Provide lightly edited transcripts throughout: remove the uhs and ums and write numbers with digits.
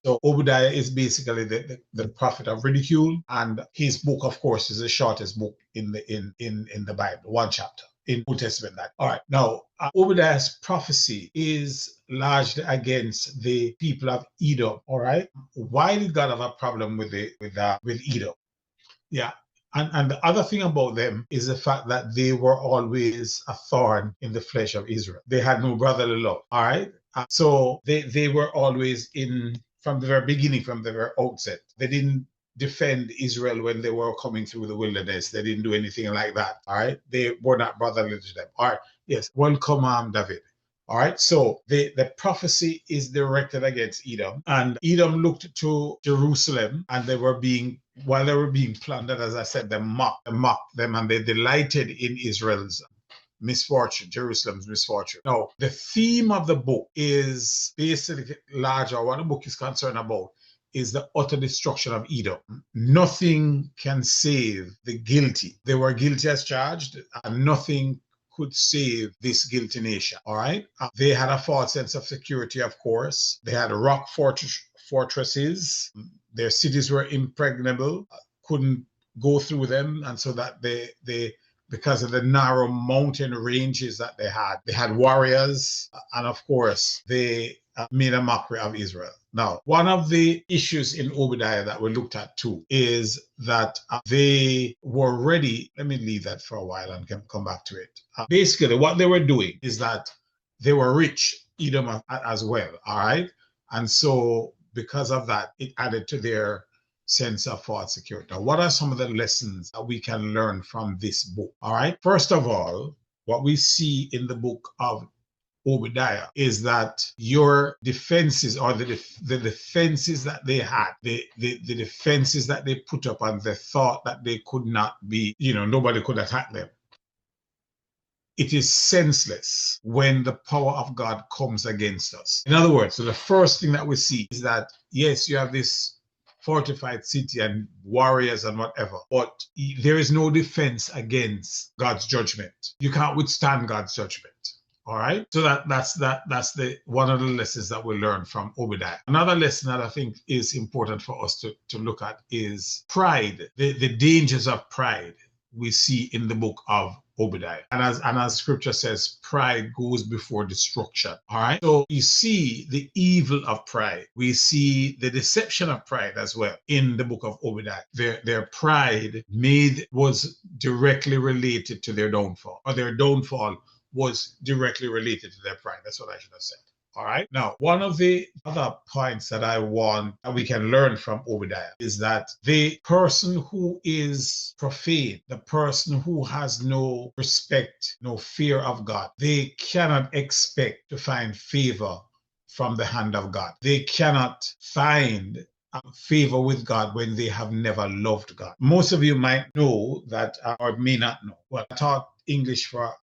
So Obadiah is basically the prophet of ridicule, and his book, of course, is the shortest book in the Bible, one chapter in Old Testament. That all right. Now Obadiah's prophecy is largely against the people of Edom. All right. Why did God have a problem with Edom? Yeah. And the other thing about them is the fact that they were always a thorn in the flesh of Israel. They had no brotherly love. All right. So they were always from the very beginning, from the very outset. They didn't defend Israel when they were coming through the wilderness. They didn't do anything like that. All right. They were not brotherly to them. All right. Yes. Welcome, David. All right, so the prophecy is directed against Edom, and Edom looked to Jerusalem, and while they were being plundered, as I said, they mocked them, and they delighted in Israel's misfortune, Jerusalem's misfortune. Now, the theme of the book is basically larger. What the book is concerned about is the utter destruction of Edom. Nothing can save the guilty. They were guilty as charged, and nothing could save this guilty nation. All right. They had a false sense of security, of course. They had rock fortresses. Their cities were impregnable, couldn't go through them. And so that they because of the narrow mountain ranges that they had warriors. And of course, they made a mockery of Israel. Now, one of the issues in Obadiah that we looked at too is that they were ready. Let me leave that for a while and come back to it. Basically, what they were doing is that they were rich, Edom as well, all right? And so because of that, it added to their sense of false security. Now, what are some of the lessons that we can learn from this book? All right. First of all, what we see in the book of Obadiah is that your defenses, or the defenses that they had, the defenses that they put up, and the thought that they could not be, nobody could attack them. It is senseless when the power of God comes against us. In other words, so the first thing that we see is that, yes, you have this fortified city and warriors and whatever, but there is no defense against God's judgment. You can't withstand God's judgment. All right. So that's the one of the lessons that we learn from Obadiah. Another lesson that I think is important for us to look at is pride, the dangers of pride we see in the book of Obadiah. And as scripture says, pride goes before destruction. All right. So you see the evil of pride. We see the deception of pride as well in the book of Obadiah. Their pride was directly related to their downfall, or their downfall was directly related to their pride. That's what I should have said. All right. Now, one of the other points that I want that we can learn from Obadiah is that the person who is profane, the person who has no respect, no fear of God, they cannot expect to find favor from the hand of God. They cannot find favor with God when they have never loved God. Most of you might know that, or may not know. Well, I taught English for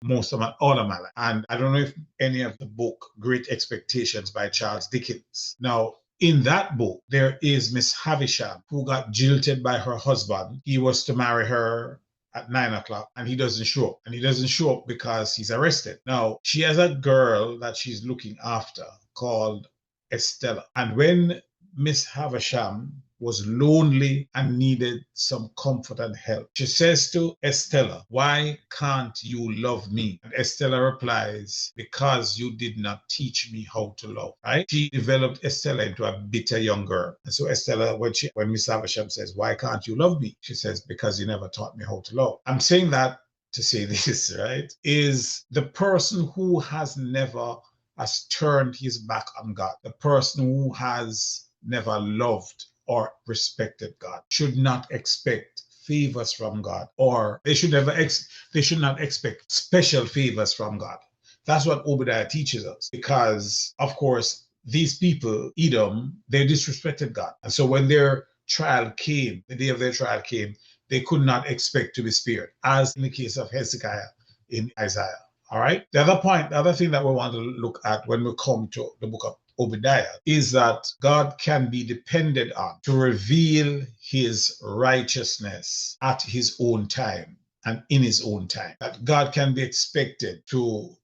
all of my life. And I don't know if any of the book Great Expectations by Charles Dickens. Now, in that book, there is Miss Havisham who got jilted by her husband. He was to marry her at 9 o'clock and he doesn't show up. And he doesn't show up because he's arrested. Now, she has a girl that she's looking after called Estella. And when Miss Havisham was lonely and needed some comfort and help, she says to Estella, "Why can't you love me?" And Estella replies, "Because you did not teach me how to love." Right? She developed Estella into a bitter young girl. And so Estella, when Miss Havisham says, "Why can't you love me?" she says, "Because you never taught me how to love." I'm saying that to say this, right? Is the person who has turned his back on God, the person who has never loved or respected God, should not expect favors from God, or they should not expect special favors from God. That's what Obadiah teaches us, because of course these people, Edom, they disrespected God. And so when their trial came, the day of their trial came, they could not expect to be spared, as in the case of Hezekiah in Isaiah. All right. The other thing that we want to look at when we come to the book of Obadiah is that God can be depended on to reveal his righteousness at his own time and in his own time. That God can be expected to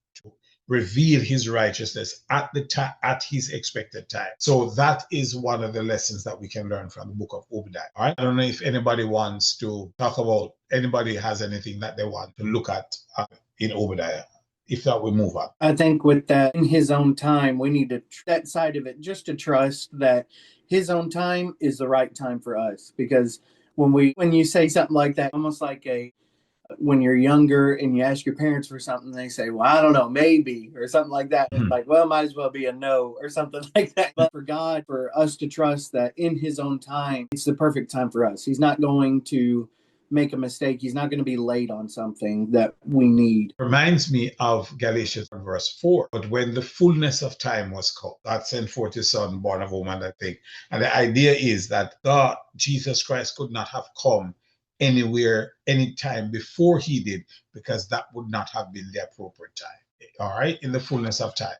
reveal his righteousness at the time, at his expected time. So that is one of the lessons that we can learn from the book of Obadiah. All right. I don't know if anybody wants to talk about, anybody has anything that they want to look at in Obadiah. If not, we move on. I think with that, in his own time, we need to, that side of it, just to trust that his own time is the right time for us. Because when you say something like that, almost like when you're younger and you ask your parents for something, they say, well, I don't know, maybe, or something like that. It's like, well, might as well be a no or something like that. But for God, for us to trust that in his own time, it's the perfect time for us. He's not going to make a mistake. He's not going to be late on something that we need. Reminds me of Galatians verse 4. But when the fullness of time was come, God sent forth his son, born of woman, that thing. And the idea is that God, Jesus Christ, could not have come anywhere, anytime before he did, because that would not have been the appropriate time. All right, in the fullness of time.